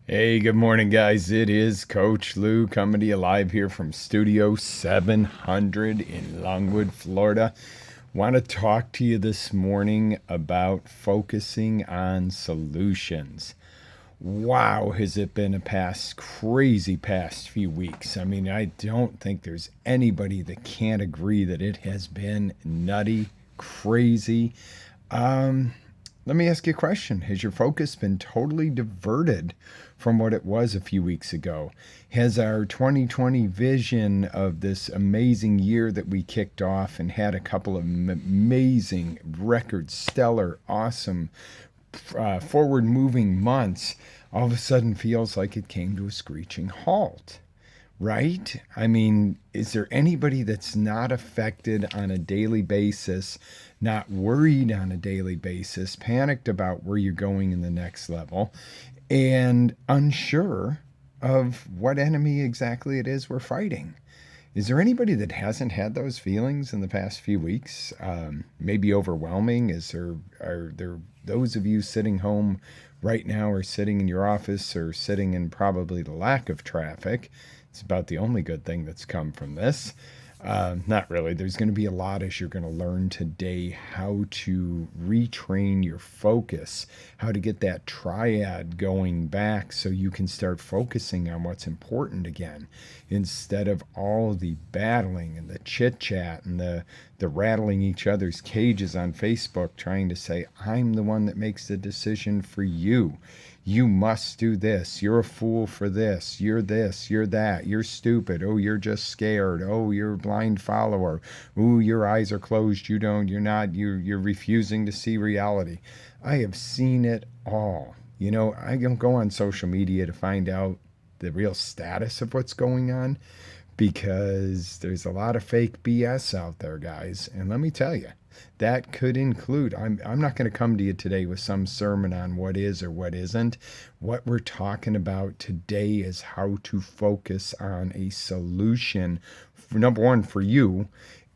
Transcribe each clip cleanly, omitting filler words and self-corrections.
Hey, good morning, guys. It is Coach Lou coming to you live here from Studio 700 in Longwood, Florida. Want to talk to you this morning about focusing on solutions. Wow, has it been a crazy past few weeks? I mean, I don't think there's anybody that can't agree that it has been nutty, crazy. Um, Let me ask you a question. Has your focus been totally diverted from what it was a few weeks ago? Has our 2020 vision of this amazing year that we kicked off and had a couple of amazing, record, stellar, awesome, forward moving months all of a sudden feels like it came to a screeching halt? Right? I mean, is there anybody that's not affected on a daily basis, not worried on a daily basis, panicked about where you're going in the next level, and unsure of what enemy exactly it is we're fighting? Is there anybody that hasn't had those feelings in the past few weeks? Maybe overwhelming? Are there those of you sitting home right now, or sitting in your office, or sitting in probably the lack of traffic? It's about the only good thing that's come from this. Not really. There's going to be a lot as you're going to learn today how to retrain your focus, how to get that triad going back so you can start focusing on what's important again instead of all the battling and the chit chat and the rattling each other's cages on Facebook trying to say, I'm the one that makes the decision for you. You must do this. You're a fool for this. You're this. You're that. You're stupid. Oh, you're just scared. Oh, you're a blind follower. Ooh, your eyes are closed. You don't. You're not. You're refusing to see reality. I have seen it all. I don't go on social media to find out the real status of what's going on because there's a lot of fake BS out there, guys. And let me tell you, that could include, I'm not going to come to you today with some sermon on what is or what isn't. What we're talking about today is how to focus on a solution, number one, for you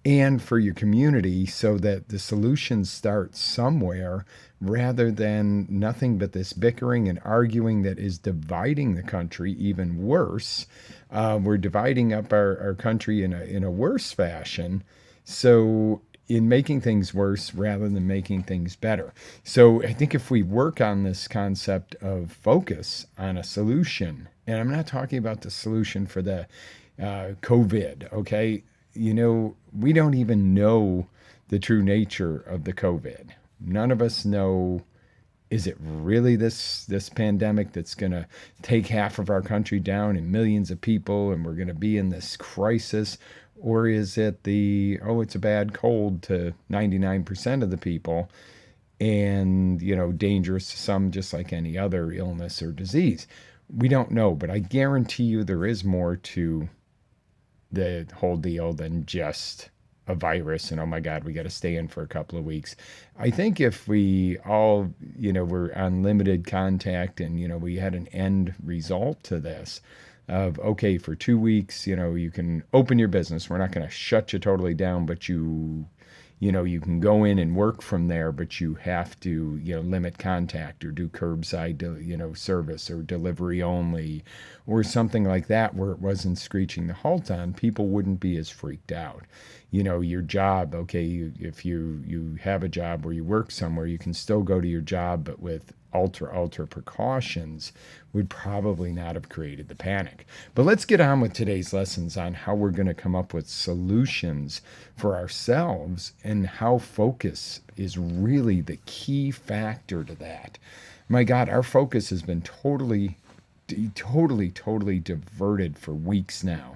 and for your community, so that the solutions start somewhere rather than nothing but this bickering and arguing that is dividing the country even worse. We're dividing up our country in a worse fashion. So, in making things worse rather than making things better. So, I think if we work on this concept of focus on a solution, and I'm not talking about the solution for the COVID, okay? We don't even know the true nature of the COVID. None of us know, is it really this pandemic that's going to take half of our country down and millions of people and we're going to be in this crisis, or is it it's a bad cold to 99% of the people and dangerous to some, just like any other illness or disease? We don't know, but I guarantee you there is more to the whole deal than just a virus and oh my god, we got to stay in for a couple of weeks. I think if we all were on limited contact and we had an end result to this of, okay, for 2 weeks you can open your business, we're not going to shut you totally down, but you can go in and work from there, but you have to limit contact or do curbside service or delivery only or something like that, where it wasn't screeching the halt on, people wouldn't be as freaked out. Your job, okay, if you have a job where you work somewhere, you can still go to your job, but with ultra precautions, would probably not have created the panic. But let's get on with today's lessons on how we're going to come up with solutions for ourselves and how focus is really the key factor to that. My God, our focus has been totally diverted for weeks now.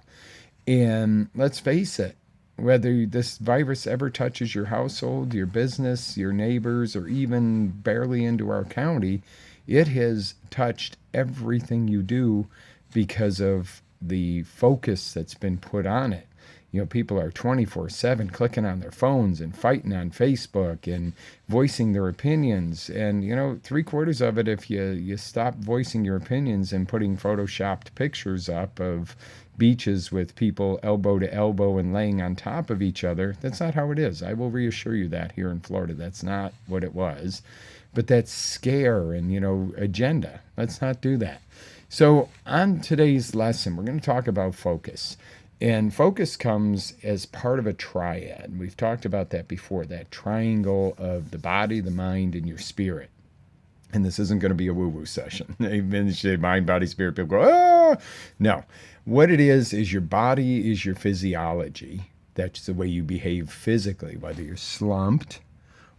And let's face it, whether this virus ever touches your household, your business, your neighbors, or even barely into our county, it has touched everything you do because of the focus that's been put on it. People are 24/7 clicking on their phones and fighting on Facebook and voicing their opinions. And, 3/4 of it, if you stop voicing your opinions and putting photoshopped pictures up of beaches with people elbow to elbow and laying on top of each other, that's not how it is. I will reassure you that here in Florida, that's not what it was. But that's scare and, agenda. Let's not do that. So, on today's lesson, we're going to talk about focus. And focus comes as part of a triad. We've talked about that before, that triangle of the body, the mind, and your spirit. And this isn't going to be a woo woo session. They say mind, body, spirit. People go, oh, no. What it is your body is your physiology. That's the way you behave physically, whether you're slumped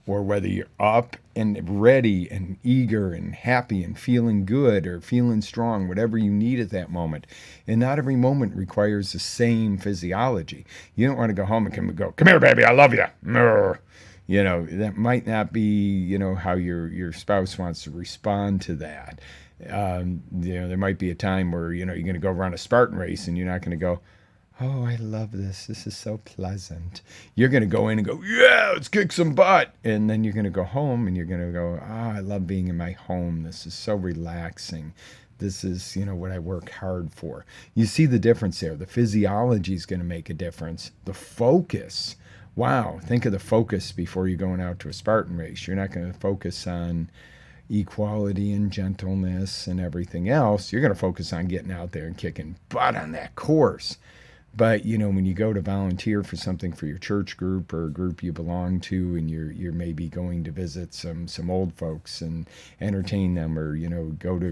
or whether you're up and ready and eager and happy and feeling good or feeling strong, whatever you need at that moment. And not every moment requires the same physiology. You don't want to go home and go, come here, baby, I love you. You know, that might not be, how your spouse wants to respond to that. There might be a time where, you're going to go run a Spartan race and you're not going to go, oh, I love this. This is so pleasant. You're going to go in and go, yeah, let's kick some butt. And then you're going to go home and you're going to go, I love being in my home. This is so relaxing. This is, what I work hard for. You see the difference there. The physiology is going to make a difference. The focus. Wow. Think of the focus before you're going out to a Spartan race. You're not going to focus on equality and gentleness and everything else. You're going to focus on getting out there and kicking butt on that course. But when you go to volunteer for something for your church group or a group you belong to, and you're maybe going to visit some old folks and entertain them, or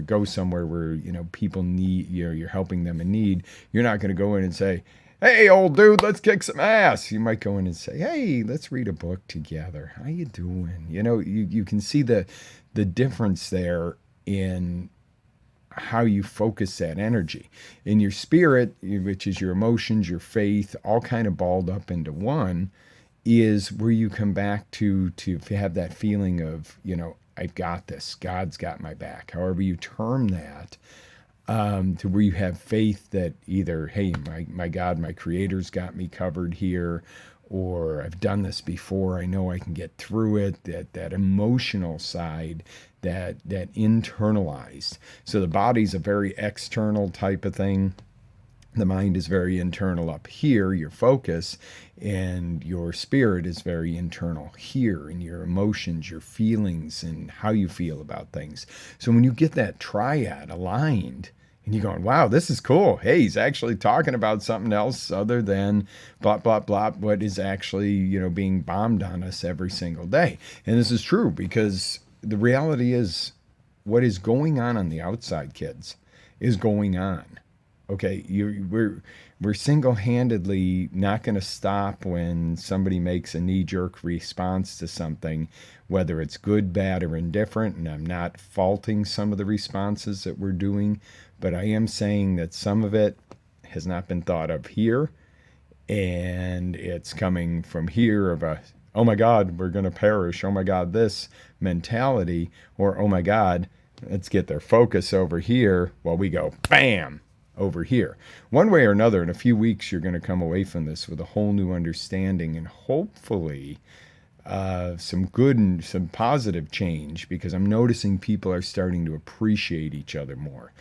go somewhere where people need, you're helping them in need, you're not going to go in and say, hey, old dude, let's kick some ass. You might go in and say, hey, let's read a book together. How you doing? You can see the difference there in how you focus that energy. In your spirit, which is your emotions, your faith, all kind of balled up into one, is where you come back to have that feeling of, I've got this. God's got my back. However you term that, to where you have faith that either, hey, my God, my Creator's got me covered here, or I've done this before, I know I can get through it, that emotional side, that internalized. So the body's a very external type of thing. The mind is very internal up here, your focus, and your spirit is very internal here, and your emotions, your feelings, and how you feel about things. So when you get that triad aligned, and you're going, wow, this is cool. Hey, he's actually talking about something else other than blah, blah, blah, what is actually, being bombed on us every single day. And this is true because the reality is what is going on the outside, kids, is going on. Okay, we're single-handedly not going to stop when somebody makes a knee-jerk response to something, whether it's good, bad, or indifferent. And I'm not faulting some of the responses that we're doing, but I am saying that some of it has not been thought of here, and it's coming from here of a, oh my God, we're going to perish, oh my God, this mentality, or oh my God, let's get their focus over here while we go, bam, over here. One way or another, in a few weeks, you're going to come away from this with a whole new understanding and hopefully some good and some positive change, because I'm noticing people are starting to appreciate each other more.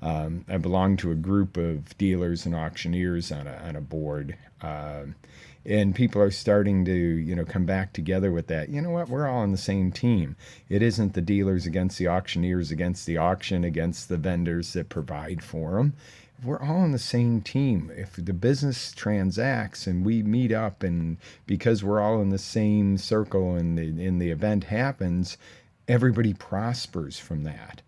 I belong to a group of dealers and auctioneers on a board, and people are starting to come back together with that. You know what? We're all on the same team. It isn't the dealers against the auctioneers, against the auction, against the vendors that provide for them. We're all on the same team. If the business transacts and we meet up, and because we're all in the same circle and the event happens, everybody prospers from that.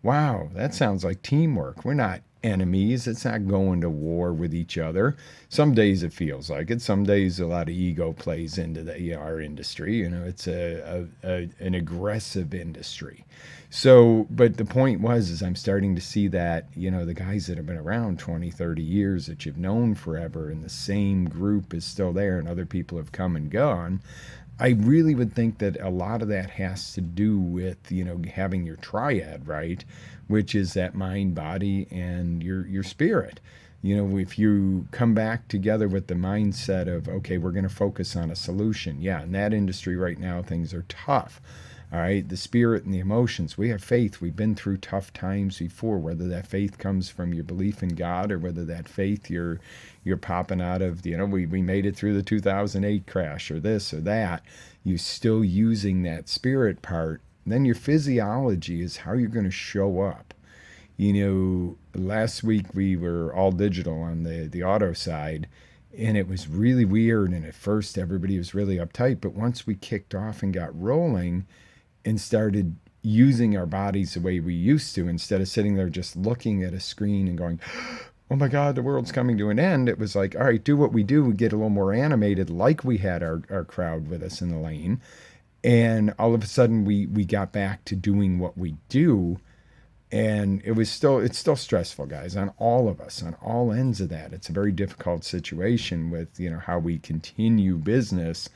Wow, that sounds like teamwork. We're not enemies. It's not going to war with each other. Some days it feels like it. Some days a lot of ego plays into our industry. It's an aggressive industry. So, but the point is I'm starting to see that, the guys that have been around 20, 30 years that you've known forever, and the same group is still there, and other people have come and gone. I really would think that a lot of that has to do with, having your triad, right? Which is that mind, body, and your spirit. If you come back together with the mindset of, okay, we're going to focus on a solution. Yeah, in that industry right now, things are tough. All right, the spirit and the emotions. We have faith. We've been through tough times before, whether that faith comes from your belief in God, or whether that faith you're popping out of, we made it through the 2008 crash, or this or that. You're still using that spirit part. Then your physiology is how you're going to show up. Last week we were all digital on the auto side, and it was really weird. And at first, everybody was really uptight. But once we kicked off and got rolling and started using our bodies the way we used to, instead of sitting there just looking at a screen and going, oh my God, the world's coming to an end, it was like, all right, do what we do. We get a little more animated, like we had our crowd with us in the lane. And all of a sudden, we got back to doing what we do, and it's still stressful, guys, on all of us, on all ends of that. It's a very difficult situation with how we continue business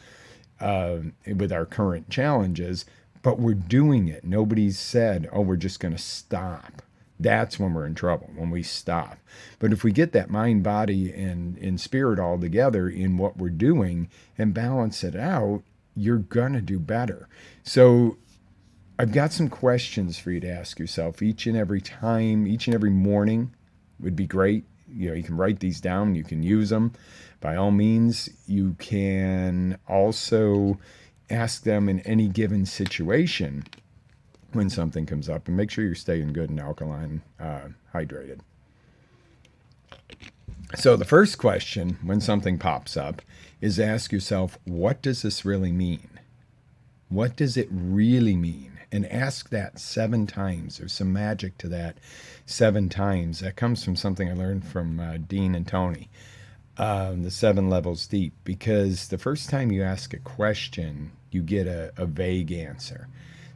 with our current challenges, but we're doing it. Nobody's said, oh, we're just going to stop. That's when we're in trouble, when we stop. But if we get that mind, body, and spirit all together in what we're doing and balance it out, you're going to do better. So I've got some questions for you to ask yourself each and every time, each and every morning would be great. You can write these down, you can use them. By all means, you can also ask them in any given situation when something comes up, and make sure you're staying good and alkaline, hydrated. So the first question when something pops up is ask yourself, what does this really mean? What does it really mean? And ask that 7 times. There's some magic to that 7 times. That comes from something I learned from Dean and Tony, the 7 levels deep. Because the first time you ask a question, you get a vague answer.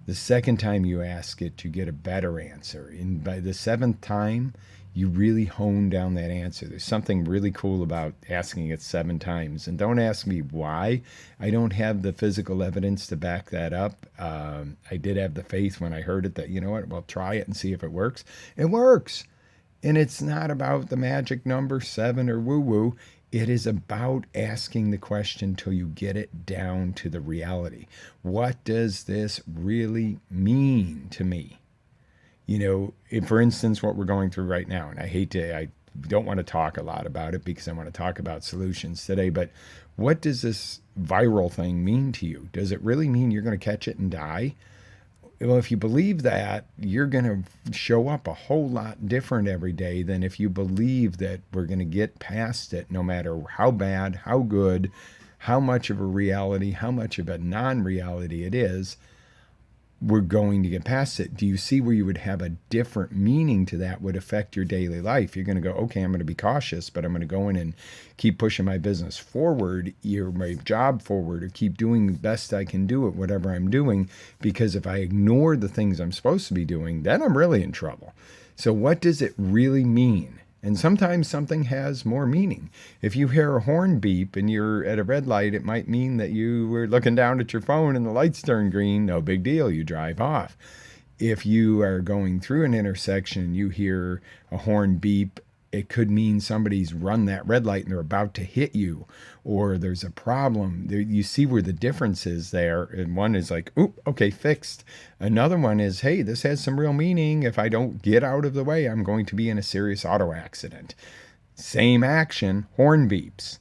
The second time you ask it, you get a better answer. And by the 7th time, you really hone down that answer. There's something really cool about asking it 7 times. And don't ask me why. I don't have the physical evidence to back that up. I did have the faith when I heard it that, well, try it and see if it works. It works. And it's not about the magic number 7 or woo-woo. It is about asking the question till you get it down to the reality. What does this really mean to me? If, for instance, what we're going through right now, and I don't want to talk a lot about it because I want to talk about solutions today, but what does this viral thing mean to you? Does it really mean you're going to catch it and die? Well, if you believe that, you're going to show up a whole lot different every day than if you believe that we're going to get past it no matter how bad, how good, how much of a reality, how much of a non-reality it is. We're going to get past it. Do you see where you would have a different meaning to that would affect your daily life? You're going to go, okay, I'm going to be cautious, but I'm going to go in and keep pushing my business forward, or my job forward, or keep doing the best I can do at whatever I'm doing, because if I ignore the things I'm supposed to be doing, then I'm really in trouble. So what does it really mean? And sometimes something has more meaning. If you hear a horn beep and you're at a red light, it might mean that you were looking down at your phone and the lights turned green. No big deal. You drive off. If you are going through an intersection and you hear a horn beep, it could mean somebody's run that red light and they're about to hit you, or there's a problem. You see where the difference is there. And one is like, oop, okay, fixed. Another one is, hey, this has some real meaning. If I don't get out of the way, I'm going to be in a serious auto accident. Same action, horn beeps.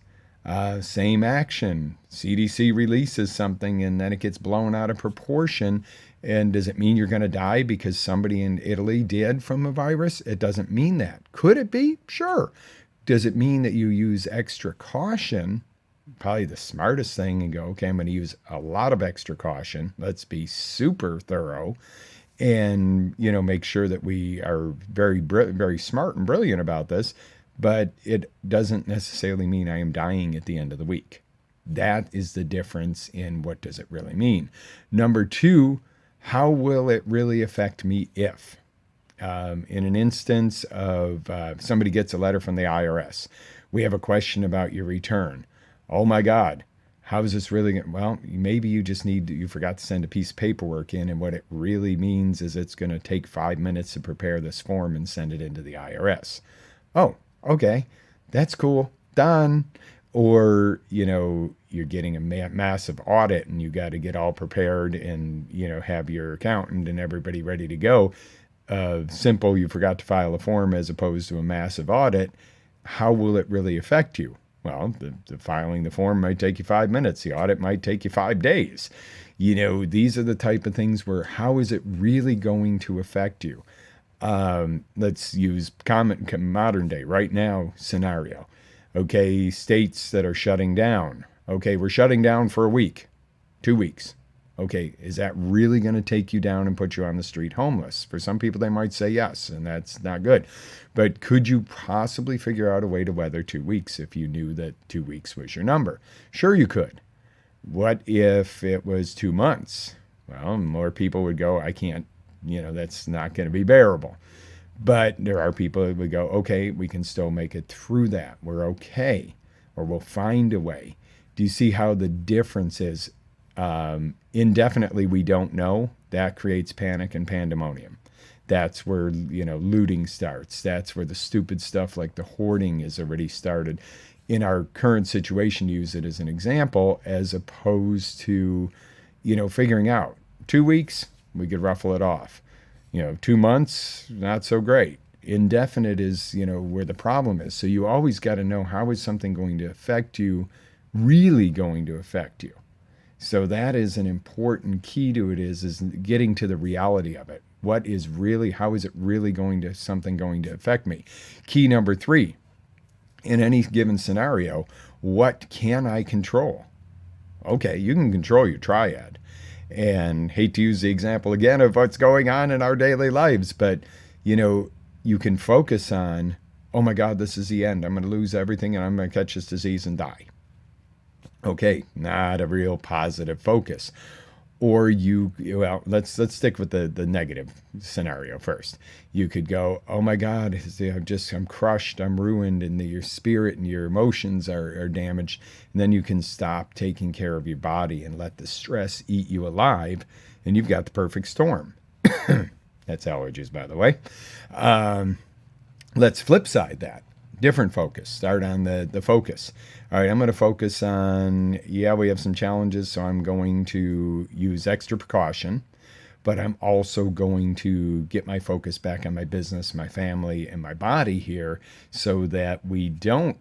Same action, CDC releases something and then it gets blown out of proportion. And does it mean you're going to die because somebody in Italy did from a virus? It doesn't mean that. Could it be? Sure. Does it mean that you use extra caution? Probably the smartest thing, and go, okay, I'm going to use a lot of extra caution. Let's be super thorough and, make sure that we are very, very smart and brilliant about this. But it doesn't necessarily mean I am dying at the end of the week. That is the difference in what does it really mean. Number 2, how will it really affect me if? In an instance of somebody gets a letter from the IRS, we have a question about your return. Oh my God, how is this really going? Well, maybe you forgot to send a piece of paperwork in, and what it really means is it's going to take 5 minutes to prepare this form and send it into the IRS. Oh, okay, that's cool, done. Or, you're getting a massive audit and you got to get all prepared and, have your accountant and everybody ready to go. Simple, you forgot to file a form as opposed to a massive audit. How will it really affect you? Well, the filing the form might take you 5 minutes. The audit might take you 5 days. These are the type of things where how is it really going to affect you? Let's use common modern day right now scenario. Okay, states that are shutting down. Okay, we're shutting down for a week, 2 weeks. Okay, is that really going to take you down and put you on the street homeless? For some people, they might say yes, and that's not good. But could you possibly figure out a way to weather 2 weeks if you knew that 2 weeks was your number? Sure, you could. What if it was 2 months? Well, more people would go, I can't, that's not going to be bearable. But there are people that would go, okay, we can still make it through that. We're okay, or we'll find a way. Do you see how the difference is? Indefinitely, we don't know. That creates panic and pandemonium. That's where, looting starts. That's where the stupid stuff like the hoarding is already started. In our current situation, use it as an example, as opposed to, figuring out 2 weeks, we could ruffle it off. 2 months, not so great. Indefinite is, where the problem is. So you always got to know, how is something going to affect you, really going to affect you. So that is an important key to it, is getting to the reality of it. What is really, how is it really going to, something going to affect me? Key number 3, in any given scenario, what can I control? Okay, you can control your triad. And hate to use the example again of what's going on in our daily lives, but you can focus on, oh my God, this is the end. I'm going to lose everything and I'm going to catch this disease and die. Okay, not a real positive focus. Or let's stick with the negative scenario first. You could go, oh my God, I'm crushed, I'm ruined, and your spirit and your emotions are damaged. And then you can stop taking care of your body and let the stress eat you alive, and you've got the perfect storm. That's allergies, by the way. Let's flip side that. Different focus. Start on the focus. All right, I'm going to focus on, we have some challenges, so I'm going to use extra precaution, but I'm also going to get my focus back on my business, my family, and my body here, so that we don't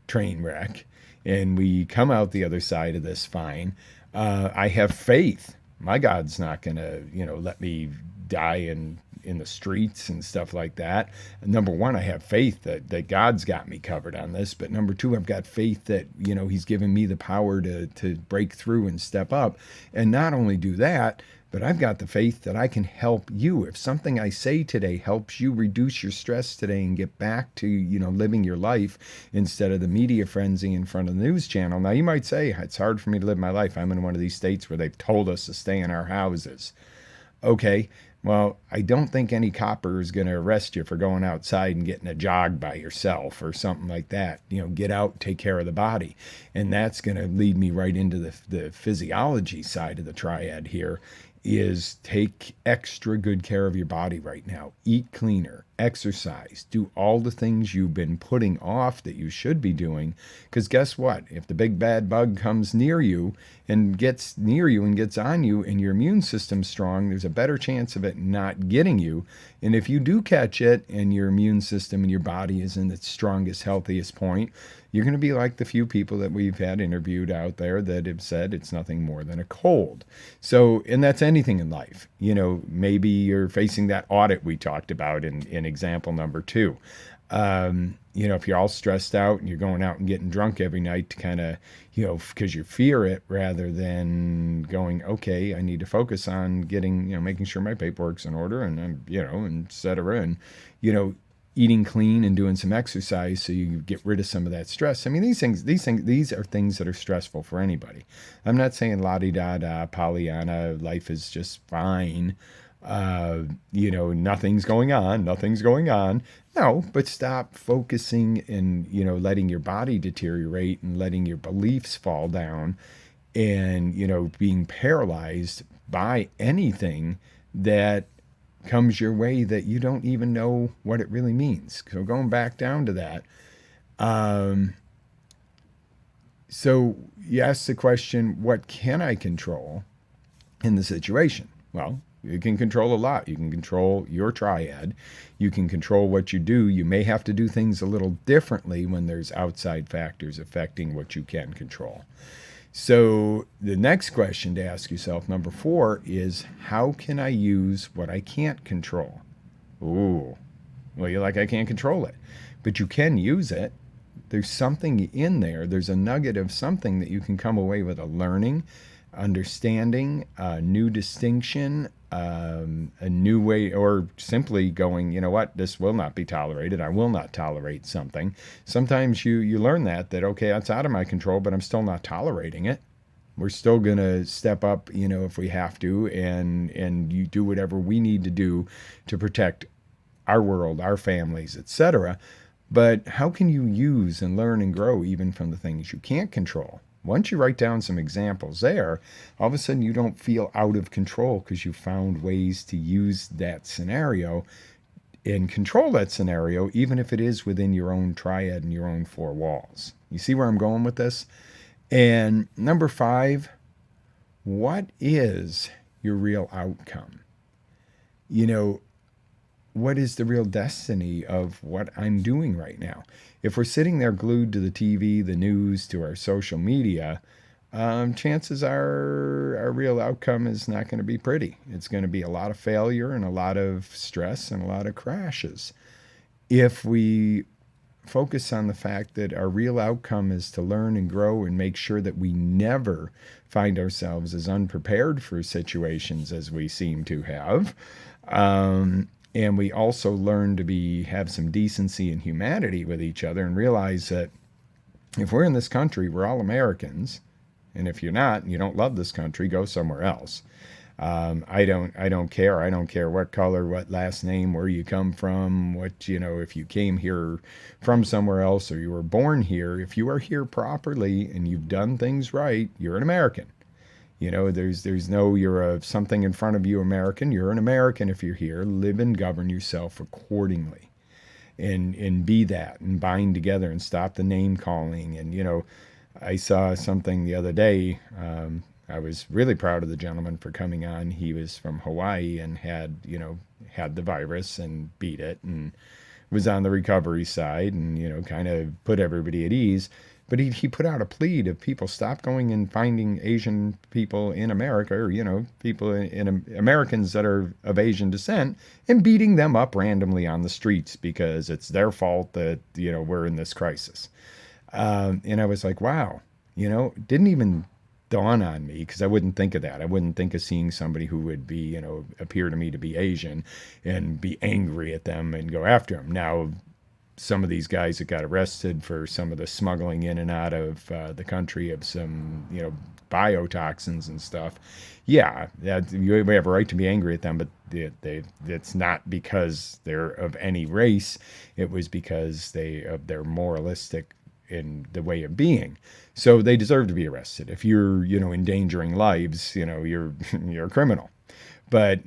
train wreck and we come out the other side of this fine. I have faith. My God's not going to, let me die in the streets and stuff like that. And number one, I have faith that God's got me covered on this. But number two, I've got faith that, he's given me the power to break through and step up. And not only do that, but I've got the faith that I can help you. If something I say today helps you reduce your stress today and get back to, living your life instead of the media frenzy in front of the news channel. Now, you might say, it's hard for me to live my life. I'm in one of these states where they've told us to stay in our houses. Okay, well, I don't think any copper is going to arrest you for going outside and getting a jog by yourself or something like that. Get out, take care of the body. And that's going to lead me right into the physiology side of the triad here, is take extra good care of your body right now. Eat cleaner, exercise, do all the things you've been putting off that you should be doing. Because guess what? If the big bad bug comes near you and gets on you and your immune system's strong, there's a better chance of it not getting you. And if you do catch it and your immune system and your body is in its strongest, healthiest point, you're going to be like the few people that we've had interviewed out there that have said it's nothing more than a cold. So, and that's anything in life. Maybe you're facing that audit we talked about in example number 2. If you're all stressed out and you're going out and getting drunk every night to kind of, because you fear it, rather than going, okay, I need to focus on getting, making sure my paperwork's in order and, and et cetera. And, eating clean and doing some exercise so you get rid of some of that stress. I mean, these are things that are stressful for anybody. I'm not saying la-di-da-da, Pollyanna, life is just fine. Nothing's going on. No, but stop focusing and, letting your body deteriorate and letting your beliefs fall down and, being paralyzed by anything that comes your way that you don't even know what it really means. So going back down to that, so you ask the question, what can I control in the situation? Well, you can control a lot. You can control your triad. You can control what you do. You may have to do things a little differently when there's outside factors affecting what you can control. So the next question to ask yourself, number 4, is how can I use what I can't control? Ooh, well, you're like, I can't control it. But you can use it. There's something in there. There's a nugget of something that you can come away with a learning, understanding, a new distinction, a new way, or simply going, you know what, this will not be tolerated. I will not tolerate something. Sometimes you learn that, okay, that's out of my control, but I'm still not tolerating it. We're still going to step up, if we have to, and you do whatever we need to do to protect our world, our families, etc. But how can you use and learn and grow even from the things you can't control? Once you write down some examples there, all of a sudden you don't feel out of control because you found ways to use that scenario and control that scenario, even if it is within your own triad and your own four walls. You see where I'm going with this? And number 5, what is your real outcome? You know, what is the real destiny of what I'm doing right now? If we're sitting there glued to the TV, the news, to our social media, chances are our real outcome is not going to be pretty. It's going to be a lot of failure and a lot of stress and a lot of crashes. If we focus on the fact that our real outcome is to learn and grow and make sure that we never find ourselves as unprepared for situations as we seem to have, and we also learn to have some decency and humanity with each other and realize that if we're in this country, we're all Americans. And if you're not and you don't love this country, go somewhere else. I don't care. I don't care what color, what last name, where you come from, if you came here from somewhere else or you were born here. If you are here properly and you've done things right, you're an American. There's no you're something in front of you American. You're an American if you're here. Live and govern yourself accordingly, and be that, and bind together, and stop the name calling. And I saw something the other day. I was really proud of the gentleman for coming on. He was from Hawaii and had the virus and beat it, and was on the recovery side, and kind of put everybody at ease. But he put out a plea to people, stop going and finding Asian people in America, or people in Americans that are of Asian descent, and beating them up randomly on the streets because it's their fault that we're in this crisis. And I was like, wow, it didn't even dawn on me, because I wouldn't think of that. I wouldn't think of seeing somebody who would be, appear to me to be Asian and be angry at them and go after them. Now, some of these guys that got arrested for some of the smuggling in and out of the country of some, biotoxins and stuff. Yeah, you have a right to be angry at them, but it's not because they're of any race. It was because they're moralistic in the way of being. So they deserve to be arrested. If you're, endangering lives, you're a criminal. But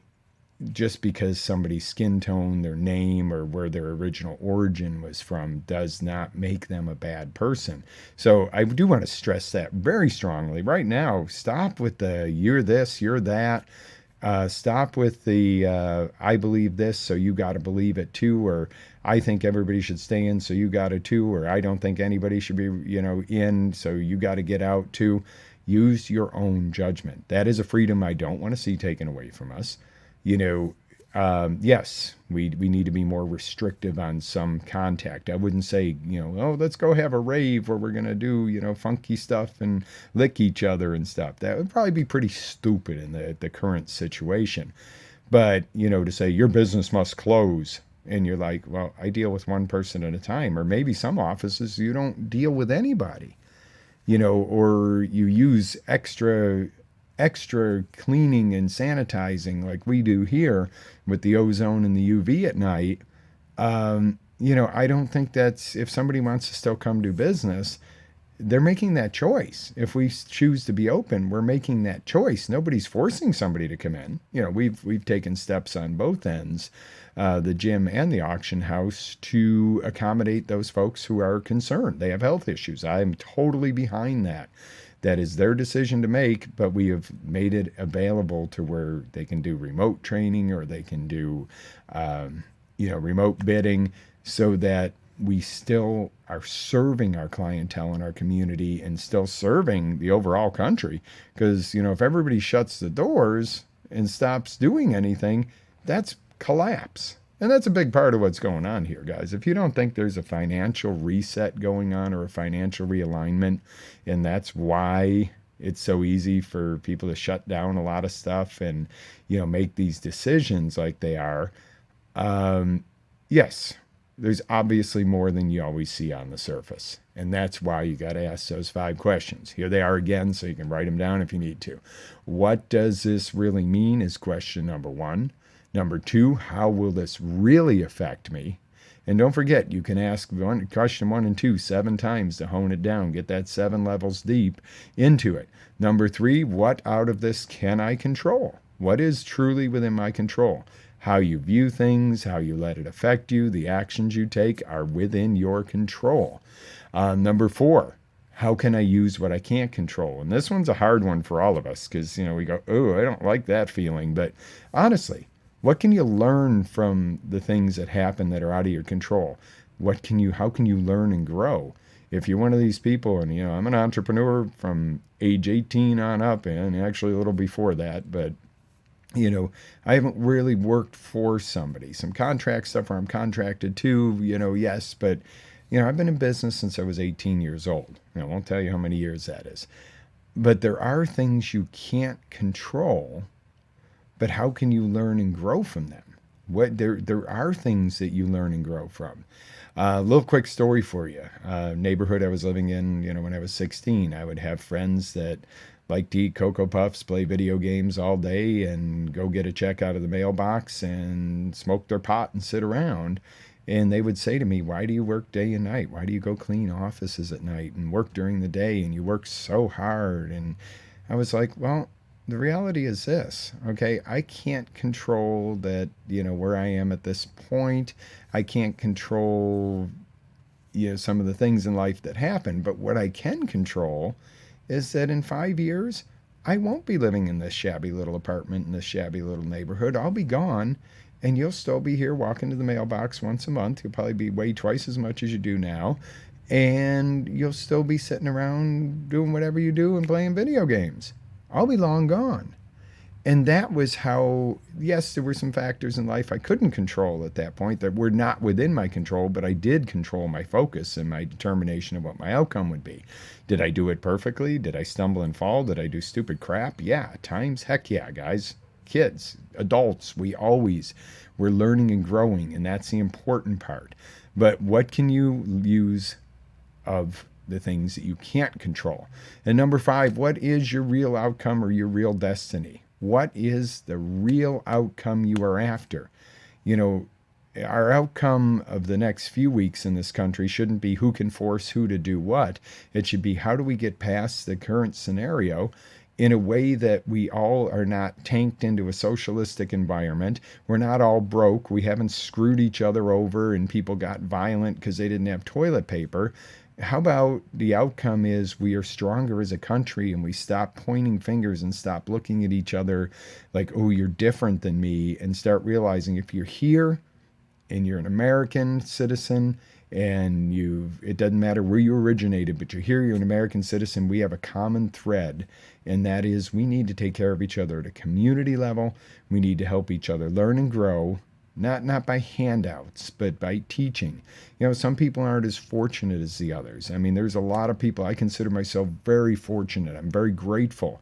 just because somebody's skin tone, their name, or where their original origin was from does not make them a bad person. So I do want to stress that very strongly. Right now, stop with the you're this, you're that. Stop with the I believe this, so you got to believe it too, or I think everybody should stay in, so you got to too, or I don't think anybody should be, in, so you got to get out too. Use your own judgment. That is a freedom I don't want to see taken away from us. Yes, we need to be more restrictive on some contact. I wouldn't say, oh, let's go have a rave where we're going to do, funky stuff and lick each other and stuff. That would probably be pretty stupid in the current situation. But, to say your business must close, and you're like, well, I deal with one person at a time, or maybe some offices you don't deal with anybody, or you use extra cleaning and sanitizing like we do here with the ozone and the UV at night. I don't think that's, if somebody wants to still come do business, they're making that choice. If we choose to be open, we're making that choice. Nobody's forcing somebody to come in. We've taken steps on both ends, the gym and the auction house, to accommodate those folks who are concerned. They have health issues. I'm totally behind that. That is their decision to make, but we have made it available to where they can do remote training, or they can do, remote bidding, so that we still are serving our clientele in our community and still serving the overall country. Because, if everybody shuts the doors and stops doing anything, that's collapse. And that's a big part of what's going on here, guys. If you don't think there's a financial reset going on or a financial realignment, and that's why it's so easy for people to shut down a lot of stuff and, make these decisions like they are, yes, there's obviously more than you always see on the surface. And that's why you got to ask those 5 questions. Here they are again, so you can write them down if you need to. What does this really mean is question number one. Number two, how will this really affect me? And don't forget, you can ask question one and two 7 times to hone it down, get that 7 levels deep into it. Number three, what out of this can I control? What is truly within my control? How you view things, how you let it affect you, the actions you take are within your control. Number four, how can I use what I can't control? And this one's a hard one for all of us because, we go, oh, I don't like that feeling. But honestly, what can you learn from the things that happen that are out of your control? How can you learn and grow? If you're one of these people, and I'm an entrepreneur from age 18 on up, and actually a little before that, but I haven't really worked for somebody. Some contract stuff where I'm contracted to, yes, but I've been in business since I was 18 years old. I won't tell you how many years that is. But there are things you can't control, but how can you learn and grow from them? There are things that you learn and grow from. A little quick story for you. Neighborhood I was living in, when I was 16, I would have friends that liked to eat Cocoa Puffs, play video games all day, and go get a check out of the mailbox and smoke their pot and sit around. And they would say to me, why do you work day and night? Why do you go clean offices at night and work during the day and you work so hard? And I was like, well, the reality is this, okay? I can't control that, where I am at this point. I can't control, some of the things in life that happen. But what I can control is that in 5 years, I won't be living in this shabby little apartment in this shabby little neighborhood. I'll be gone, and you'll still be here walking to the mailbox once a month. You'll probably be way twice as much as you do now. And you'll still be sitting around doing whatever you do and playing video games. I'll be long gone. And that was how, yes, there were some factors in life I couldn't control at that point that were not within my control, but I did control my focus and my determination of what my outcome would be. Did I do it perfectly? Did I stumble and fall? Did I do stupid crap? Yeah, at times, heck yeah, guys. Kids, adults, we're learning and growing, and that's the important part. But what can you use of the things that you can't control? And number five, what is your real outcome or your real destiny? What is the real outcome you are after? Our outcome of the next few weeks in this country shouldn't be who can force who to do what. It should be how do we get past the current scenario in a way that we all are not tanked into a socialistic environment. We're not all broke. We haven't screwed each other over and people got violent because they didn't have toilet paper. How about the outcome is we are stronger as a country and we stop pointing fingers and stop looking at each other like, oh, you're different than me, and start realizing if you're here and you're an American citizen and it doesn't matter where you originated, but you're here, you're an American citizen, we have a common thread, and that is we need to take care of each other at a community level. We need to help each other learn and grow. Not by handouts, but by teaching. Some people aren't as fortunate as the others. I mean, there's a lot of people. I consider myself very fortunate. I'm very grateful.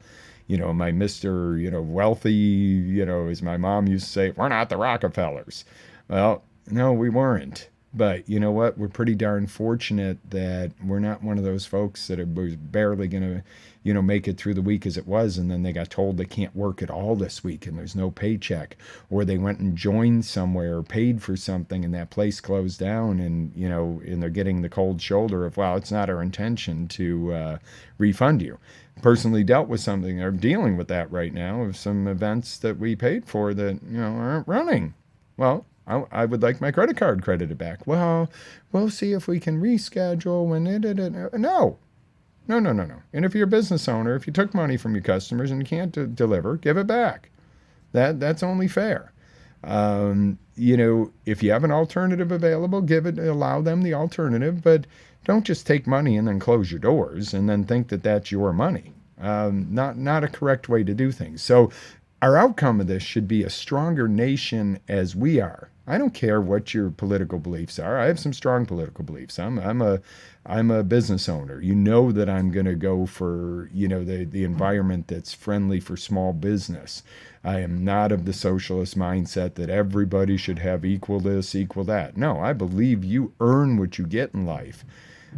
My Mr., wealthy, as my mom used to say, we're not the Rockefellers. Well, no, we weren't. But you know what? We're pretty darn fortunate that we're not one of those folks that was barely going to, make it through the week as it was, and then they got told they can't work at all this week and there's no paycheck, or they went and joined somewhere or paid for something and that place closed down, and and they're getting the cold shoulder of, well, it's not our intention to refund you. Personally dealt with something, or dealing with that right now, of some events that we paid for that aren't running. Well, I would like my credit card credited back. Well, we'll see if we can reschedule when it. No. And if you're a business owner, if you took money from your customers and you can't deliver, give it back. That's only fair. If you have an alternative available, allow them the alternative, but don't just take money and then close your doors and then think that that's your money. Not a correct way to do things. So Our outcome of this should be a stronger nation as we are. I don't care what your political beliefs are. I have some strong political beliefs. I'm a business owner. You know that I'm going to go for, the environment that's friendly for small business. I am not of the socialist mindset that everybody should have equal this, equal that. No, I believe you earn what you get in life,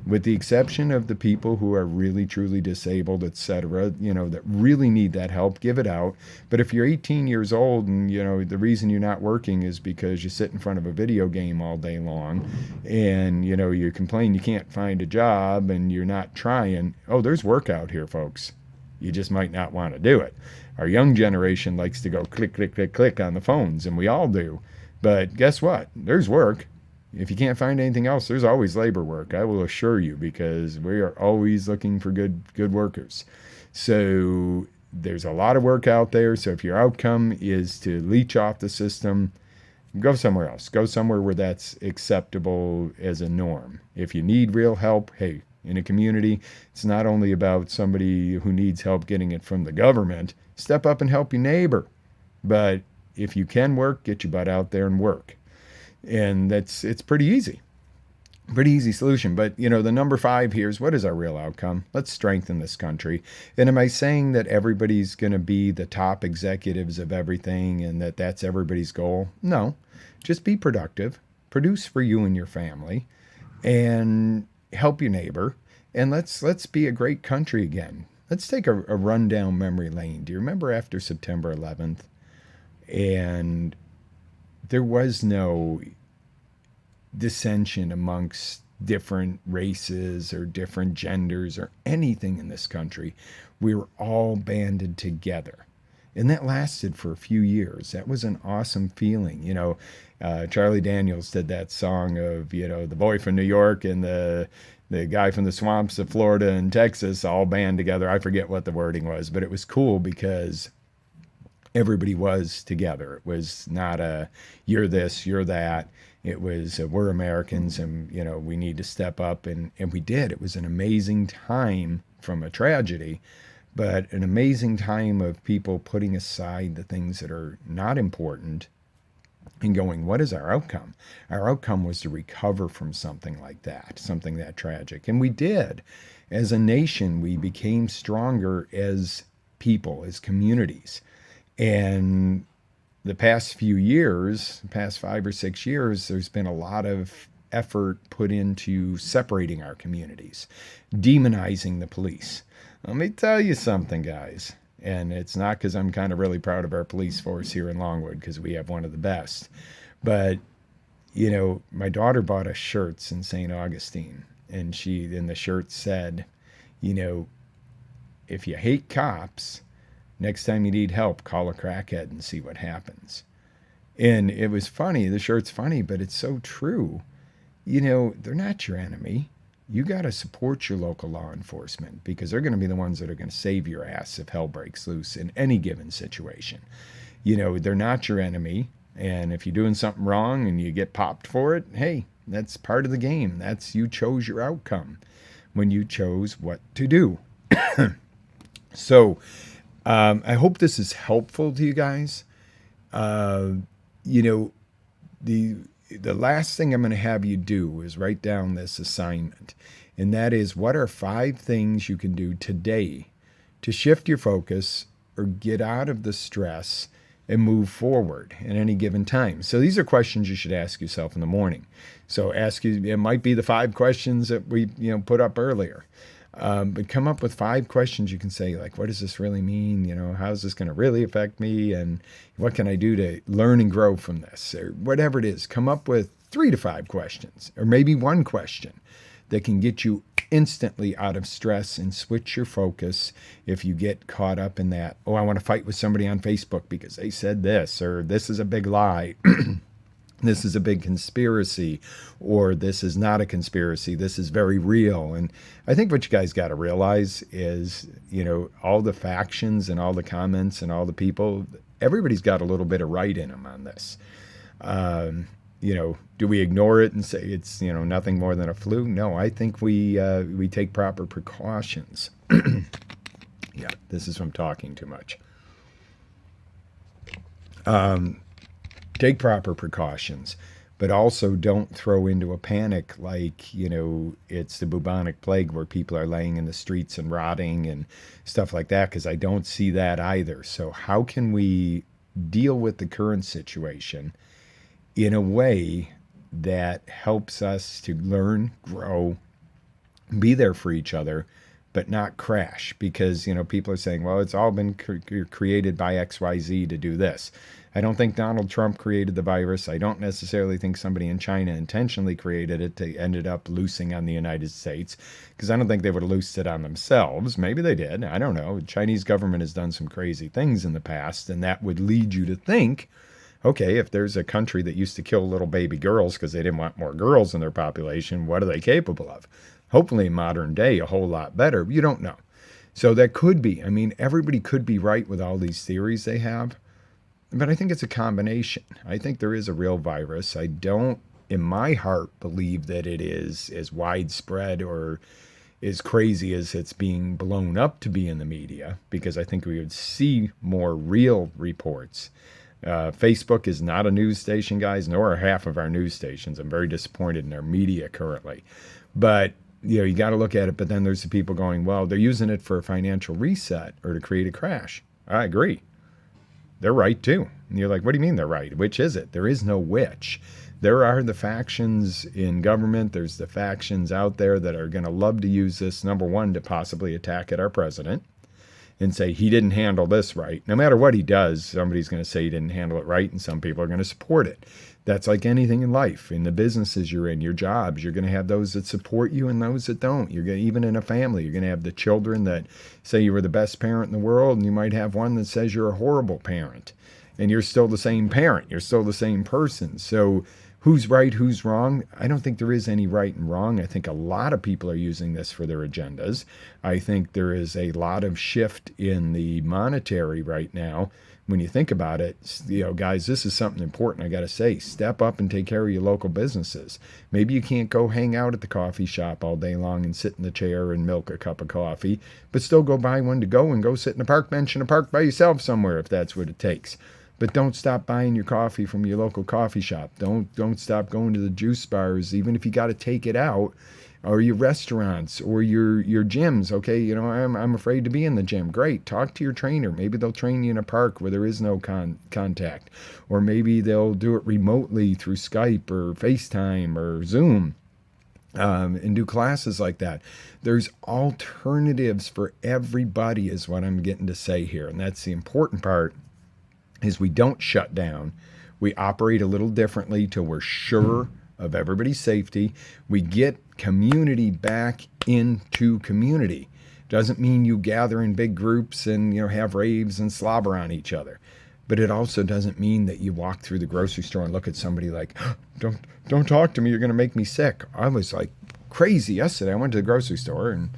with the exception of the people who are really truly disabled, etc., that really need that help. Give it out. But if you're 18 years old and the reason you're not working is because you sit in front of a video game all day long, and you complain you can't find a job and you're not trying, oh, there's work out here, folks. You just might not want to do it. Our young generation likes to go click, click, click, click on the phones, and we all do. But guess what? There's work. If you can't find anything else, there's always labor work, I will assure you, because we are always looking for good workers. So there's a lot of work out there. So if your outcome is to leech off the system, go somewhere else. Go somewhere where that's acceptable as a norm. If you need real help, hey, in a community, it's not only about somebody who needs help getting it from the government. Step up and help your neighbor. But if you can work, get your butt out there and work. And it's pretty easy. Pretty easy solution. But, the number 5 here is, what is our real outcome? Let's strengthen this country. And am I saying that everybody's going to be the top executives of everything and that that's everybody's goal? No. Just be productive. Produce for you and your family. And help your neighbor. And let's be a great country again. Let's take a run down memory lane. Do you remember after September 11th? And there was no dissension amongst different races or different genders or anything in this country. We were all banded together. And that lasted for a few years. That was an awesome feeling. Charlie Daniels did that song of, the boy from New York and the guy from the swamps of Florida and Texas all band together. I forget what the wording was, but it was cool because everybody was together. It was not a you're this, you're that. It was we're Americans and we need to step up, and we did. It was an amazing time from a tragedy, but an amazing time of people putting aside the things that are not important and going, what is our outcome? Our outcome was to recover from something like that, something that tragic. And we did. As a nation, we became stronger as people, as communities. And the past few years, the past 5 or 6 years, there's been a lot of effort put into separating our communities, demonizing the police. Let me tell you something, guys. And it's not because I'm kind of really proud of our police force here in Longwood, because we have one of the best. But, my daughter bought us shirts in St. Augustine. And the shirt said, if you hate cops, next time you need help, call a crackhead and see what happens. And it was funny. The shirt's funny, but it's so true. They're not your enemy. You got to support your local law enforcement, because they're going to be the ones that are going to save your ass if hell breaks loose in any given situation. They're not your enemy. And if you're doing something wrong and you get popped for it, hey, that's part of the game. You chose your outcome when you chose what to do. So, I hope this is helpful to you guys. The last thing I'm going to have you do is write down this assignment. And that is, what are 5 things you can do today to shift your focus or get out of the stress and move forward at any given time? So these are questions you should ask yourself in the morning. So it might be the 5 questions that we put up earlier. But come up with 5 questions you can say, like, what does this really mean? How is this going to really affect me? And what can I do to learn and grow from this? Or whatever it is, come up with 3 to 5 questions, or maybe 1 question that can get you instantly out of stress and switch your focus if you get caught up in that, oh, I want to fight with somebody on Facebook because they said this, or this is a big lie. This is a big conspiracy, or this is not a conspiracy. This is very real. And I think what you guys got to realize is, all the factions and all the comments and all the people, everybody's got a little bit of right in them on this. Do we ignore it and say it's, nothing more than a flu? No, I think we take proper precautions. Yeah, this is from talking too much. Take proper precautions, but also don't throw into a panic like, it's the bubonic plague where people are laying in the streets and rotting and stuff like that, because I don't see that either. So, how can we deal with the current situation in a way that helps us to learn, grow, be there for each other, but not crash? Because people are saying, well, it's all been created by XYZ to do this. I don't think Donald Trump created the virus. I don't necessarily think somebody in China intentionally created it to ended up loosing on the United States, because I don't think they would have loosed it on themselves. Maybe they did. I don't know. The Chinese government has done some crazy things in the past, and that would lead you to think, okay, if there's a country that used to kill little baby girls because they didn't want more girls in their population, what are they capable of? Hopefully, in modern day, a whole lot better. You don't know. So that could be. I mean, everybody could be right with all these theories they have, but I think it's a combination. I think there is a real virus. I don't, in my heart, believe that it is as widespread or as crazy as it's being blown up to be in the media, because I think we would see more real reports. Facebook is not a news station, guys, nor are half of our news stations. I'm very disappointed in our media currently. But you got to look at it. But then there's the people going, well, they're using it for a financial reset or to create a crash. I agree. They're right too. And you're like, what do you mean they're right? Which is it? There is no which. There are the factions in government. There's the factions out there that are going to love to use this, number one, to possibly attack at our president and say he didn't handle this right. No matter what he does, somebody's going to say he didn't handle it right, and some people are going to support it. That's like anything in life. In the businesses you're in, your jobs, you're going to have those that support you and those that don't. You're going to, even in a family, you're going to have the children that say you were the best parent in the world, and you might have one that says you're a horrible parent. And you're still the same parent. You're still the same person. So who's right, who's wrong? I don't think there is any right and wrong. I think a lot of people are using this for their agendas. I think there is a lot of shift in the monetary right now. When you think about it, guys, this is something important. I got to say, step up and take care of your local businesses. Maybe you can't go hang out at the coffee shop all day long and sit in the chair and milk a cup of coffee, but still go buy one to go and go sit in a park bench in a park by yourself somewhere if that's what it takes. But don't stop buying your coffee from your local coffee shop. Don't stop going to the juice bars, even if you got to take it out, or your restaurants or your gyms. Okay, I'm afraid to be in the gym. Great, talk to your trainer. Maybe they'll train you in a park where there is no contact, or maybe they'll do it remotely through Skype or FaceTime or Zoom. And do classes like that. There's alternatives for everybody, is what I'm getting to say here, and that's the important part. Is we don't shut down. We operate a little differently till we're sure of everybody's safety. We get community back into community. Doesn't mean you gather in big groups and have raves and slobber on each other. But it also doesn't mean that you walk through the grocery store and look at somebody like, don't talk to me, you're going to make me sick. I was like crazy yesterday. I went to the grocery store and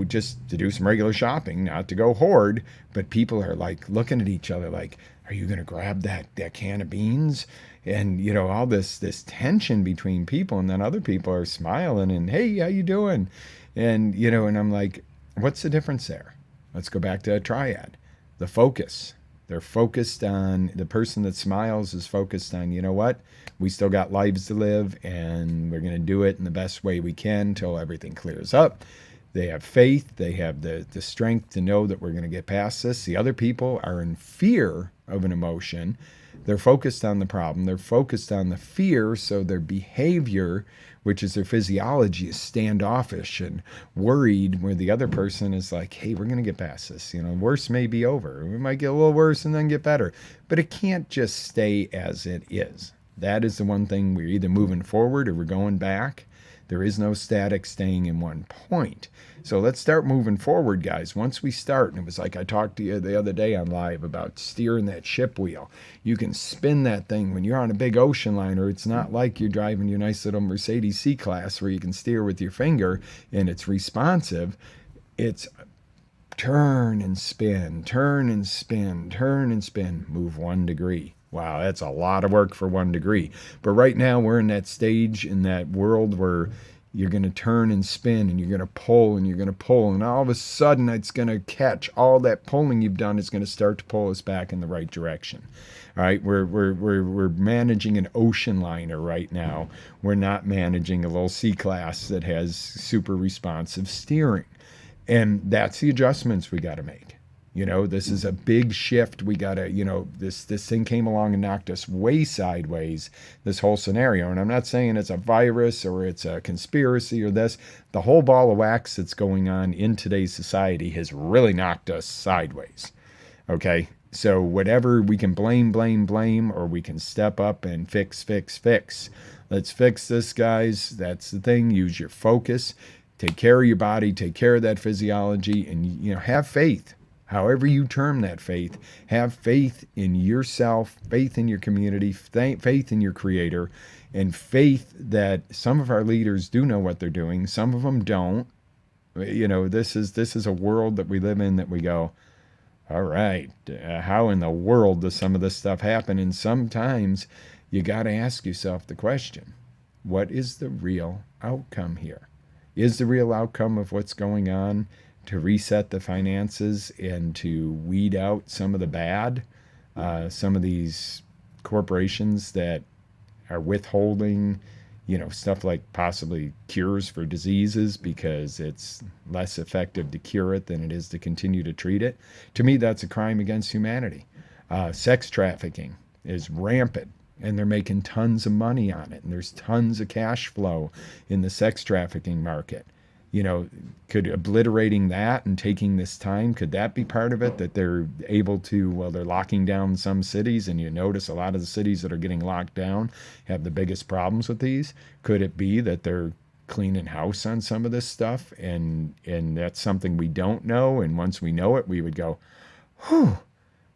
just to do some regular shopping, not to go hoard, but people are like looking at each other like, are you going to grab that can of beans? And, all this tension between people, and then other people are smiling and, hey, how you doing? And, and I'm like, what's the difference there? Let's go back to a triad. The focus. They're focused on, the person that smiles is focused on, what? We still got lives to live, and we're going to do it in the best way we can until everything clears up. They have faith. They have the strength to know that we're going to get past this. The other people are in fear of an emotion. They're focused on the problem. They're focused on the fear, so their behavior, which is their physiology, is standoffish and worried, where the other person is like, hey, we're going to get past this. Worse may be over. We might get a little worse and then get better. But it can't just stay as it is. That is the one thing. We're either moving forward or we're going back. There is no static staying in one point. So let's start moving forward, guys. Once we start, and it was like I talked to you the other day on live about steering that ship wheel. You can spin that thing when you're on a big ocean liner. It's not like you're driving your nice little Mercedes C-Class where you can steer with your finger and it's responsive. It's turn and spin, turn and spin, turn and spin, move 1 degree. Wow, that's a lot of work for 1 degree. But right now we're in that stage, in that world where you're going to turn and spin, and you're going to pull, and you're going to pull, and all of a sudden it's going to catch. All that pulling you've done is going to start to pull us back in the right direction. All right, we're managing an ocean liner right now. We're not managing a little C-class that has super responsive steering. And that's the adjustments we got to make. This is a big shift. We got to, this thing came along and knocked us way sideways, this whole scenario. And I'm not saying it's a virus or it's a conspiracy or this. The whole ball of wax that's going on in today's society has really knocked us sideways. Okay? So whatever we can blame, or we can step up and fix. Let's fix this, guys. That's the thing. Use your focus. Take care of your body. Take care of that physiology. And, have faith. However you term that faith, have faith in yourself, faith in your community, faith in your creator, and faith that some of our leaders do know what they're doing. Some of them don't. This is a world that we live in that we go, all right, how in the world does some of this stuff happen? And sometimes you got to ask yourself the question, what is the real outcome here? Is the real outcome of what's going on to reset the finances and to weed out some of the bad, some of these corporations that are withholding, stuff like possibly cures for diseases because it's less effective to cure it than it is to continue to treat it? To me, that's a crime against humanity. Sex trafficking is rampant, and they're making tons of money on it, and there's tons of cash flow in the sex trafficking market. Could obliterating that and taking this time, could that be part of it? That they're able to, well, they're locking down some cities, and you notice a lot of the cities that are getting locked down have the biggest problems with these. Could it be that they're cleaning house on some of this stuff, and that's something we don't know, and once we know it, we would go, whew,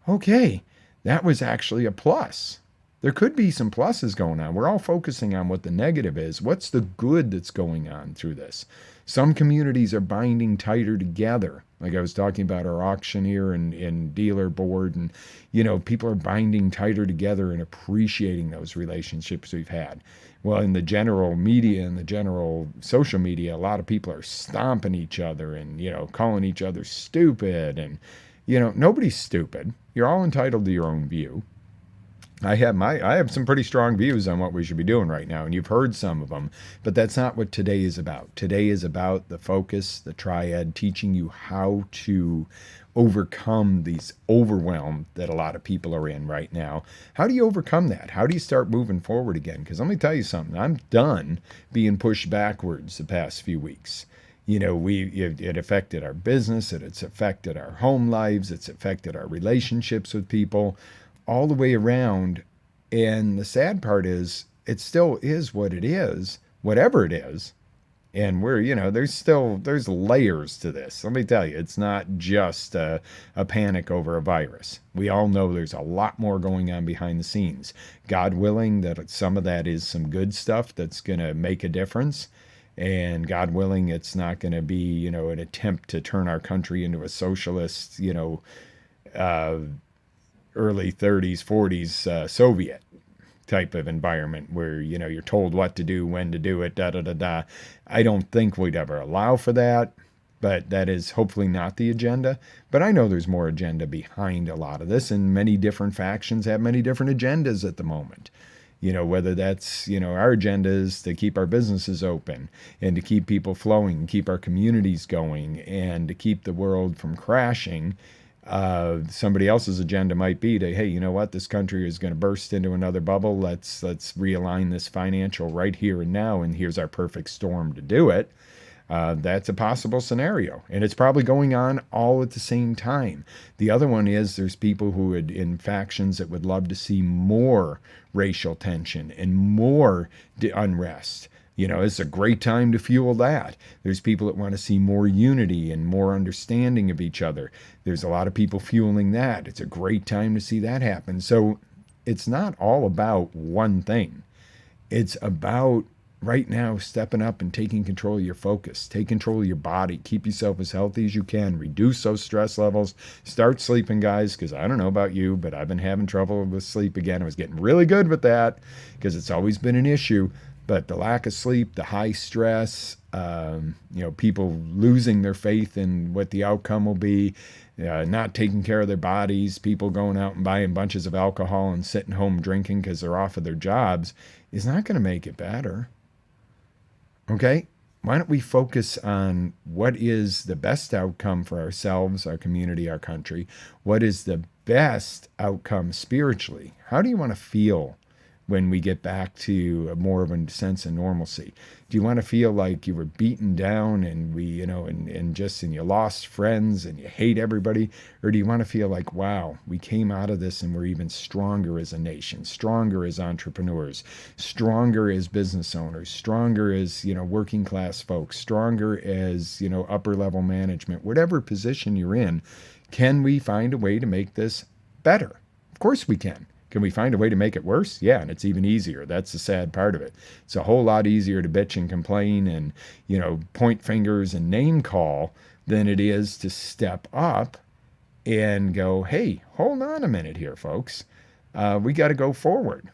okay, that was actually a plus. There could be some pluses going on. We're all focusing on what the negative is. What's the good that's going on through this? Some communities are binding tighter together. Like I was talking about our auctioneer and dealer board, and, people are binding tighter together and appreciating those relationships we've had. Well, in the general media and the general social media, a lot of people are stomping each other and, calling each other stupid. And, nobody's stupid. You're all entitled to your own view. I have some pretty strong views on what we should be doing right now, and you've heard some of them, but that's not what today is about. Today is about the focus, the triad, teaching you how to overcome these overwhelm that a lot of people are in right now. How do you overcome that? How do you start moving forward again? Because let me tell you something, I'm done being pushed backwards the past few weeks. It affected our business, it's affected our home lives, it's affected our relationships with people, all the way around. And the sad part is it still is what it is, whatever it is. And there's layers to this. Let me tell you, it's not just a panic over a virus. We all know there's a lot more going on behind the scenes. God willing, that some of that is some good stuff that's going to make a difference. And God willing, it's not going to be, an attempt to turn our country into a socialist, early 30s, 40s Soviet type of environment where, you're told what to do, when to do it, da-da-da-da. I don't think we'd ever allow for that, but that is hopefully not the agenda. But I know there's more agenda behind a lot of this, and many different factions have many different agendas at the moment. Whether that's, our agenda is to keep our businesses open and to keep people flowing, keep our communities going, and to keep the world from crashing. Somebody else's agenda might be to, hey, you know what, this country is going to burst into another bubble. Let's realign this financial right here and now, and here's our perfect storm to do it. That's a possible scenario, and it's probably going on all at the same time. The other one is there's people who would, in factions, that would love to see more racial tension and more unrest. It's a great time to fuel that. There's people that want to see more unity and more understanding of each other. There's a lot of people fueling that. It's a great time to see that happen. So it's not all about one thing. It's about right now stepping up and taking control of your focus. Take control of your body. Keep yourself as healthy as you can. Reduce those stress levels. Start sleeping, guys, because I don't know about you, but I've been having trouble with sleep again. I was getting really good with that because it's always been an issue. But the lack of sleep, the high stress, people losing their faith in what the outcome will be, not taking care of their bodies, people going out and buying bunches of alcohol and sitting home drinking because they're off of their jobs is not going to make it better. Okay? Why don't we focus on what is the best outcome for ourselves, our community, our country? What is the best outcome spiritually? How do you want to feel when we get back to more of a sense of normalcy? Do you want to feel like you were beaten down and and you lost friends and you hate everybody? Or do you want to feel like, wow, we came out of this and we're even stronger as a nation, stronger as entrepreneurs, stronger as business owners, stronger as, working class folks, stronger as, upper level management, whatever position you're in? Can we find a way to make this better? Of course we can. Can we find a way to make it worse? Yeah, and it's even easier. That's the sad part of it. It's a whole lot easier to bitch and complain and, point fingers and name call than it is to step up and go, hey, hold on a minute here, folks. We got to go forward.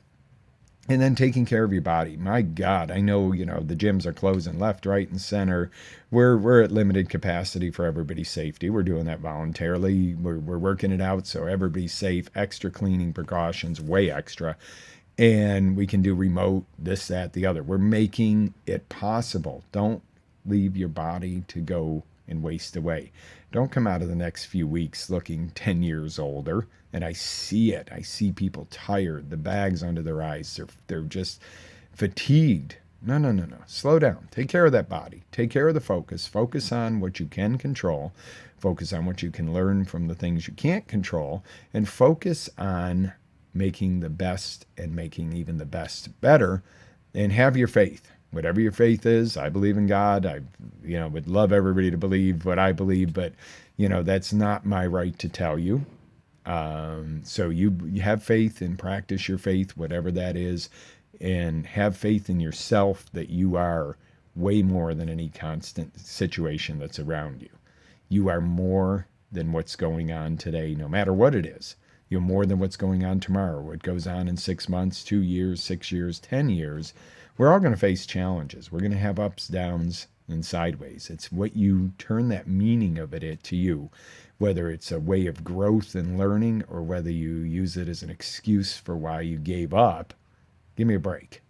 And then taking care of your body. My God, I know, the gyms are closing left, right, and center. We're at limited capacity for everybody's safety. We're doing that voluntarily. We're working it out so everybody's safe. Extra cleaning precautions, way extra. And we can do remote, this, that, the other. We're making it possible. Don't leave your body to go and waste away. Don't come out of the next few weeks looking 10 years older. And I see it. I see people tired, the bags under their eyes. They're just fatigued. No. Slow down. Take care of that body. Take care of the focus. Focus on what you can control. Focus on what you can learn from the things you can't control. And focus on making the best and making even the best better. And have your faith. Whatever your faith is, I believe in God. I, would love everybody to believe what I believe, but, that's not my right to tell you. So you have faith and practice your faith, whatever that is, and have faith in yourself that you are way more than any constant situation that's around you. You are more than what's going on today, no matter what it is. You're more than what's going on tomorrow, what goes on in 6 months, 2 years, 6 years, 10 years. We're all going to face challenges. We're going to have ups, downs, and sideways. It's what you turn that meaning of it to you, whether it's a way of growth and learning or whether you use it as an excuse for why you gave up. Give me a break.